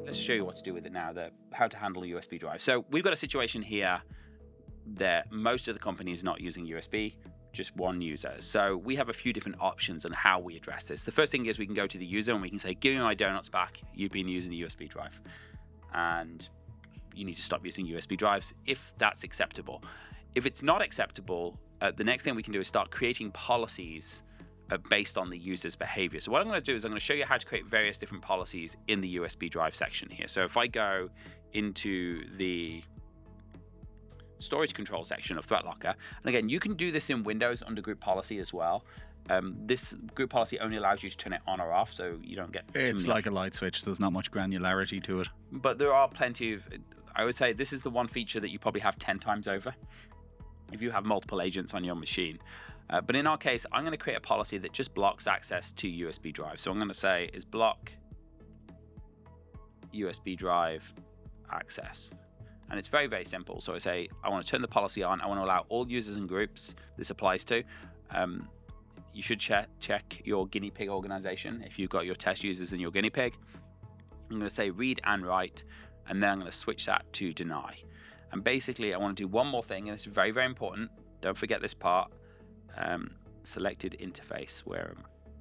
let's show you what to do with it now, how to handle a USB drive. So we've got a situation here that most of the company is not using USB, just one user. So we have a few different options on how we address this. The first thing is we can go to the user and we can say, give me my donuts back. You've been using the USB drive. And you need to stop using USB drives if that's acceptable. If it's not acceptable, the next thing we can do is start creating policies based on the user's behavior. So what I'm going to do is I'm going to show you how to create various different policies in the USB drive section here. So if I go into the storage control section of ThreatLocker, and again, you can do this in Windows under group policy as well. This group policy only allows you to turn it on or off, so you don't get it's like a light switch. There's not much granularity to it, but there are plenty of, I would say this is the one feature that you probably have 10 times over if you have multiple agents on your machine. But in our case, I'm going to create a policy that just blocks access to USB drives. So I'm going to say is block USB drive access. And it's very, very simple. So I say, I want to turn the policy on. I want to allow all users and groups this applies to. You should check your guinea pig organization if you've got your test users and your guinea pig. I'm going to say read and write, and then I'm going to switch that to deny. And basically, I want to do one more thing, and it's very, very important. Don't forget this part. Selected interface.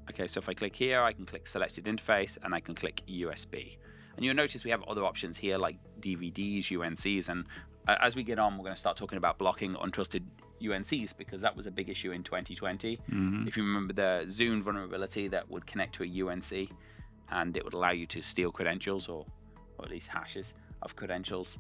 Okay, so if I click here, I can click selected interface, and I can click USB. And you'll notice we have other options here like DVDs, UNCs, and as we get on, we're going to start talking about blocking untrusted UNCs because that was a big issue in 2020. If you remember the Zune vulnerability that would connect to a UNC and it would allow you to steal credentials or at least hashes of credentials.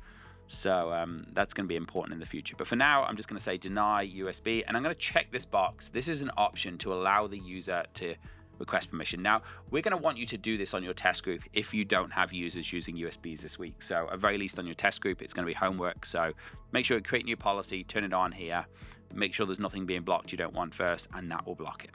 So that's going to be important in the future. But for now, I'm just going to say deny USB, and I'm going to check this box. This is an option to allow the user to request permission. Now, we're going to want you to do this on your test group if you don't have users using USBs this week. So at very least on your test group, it's going to be homework. So make sure you create new policy, turn it on here, make sure there's nothing being blocked you don't want first, and that will block it.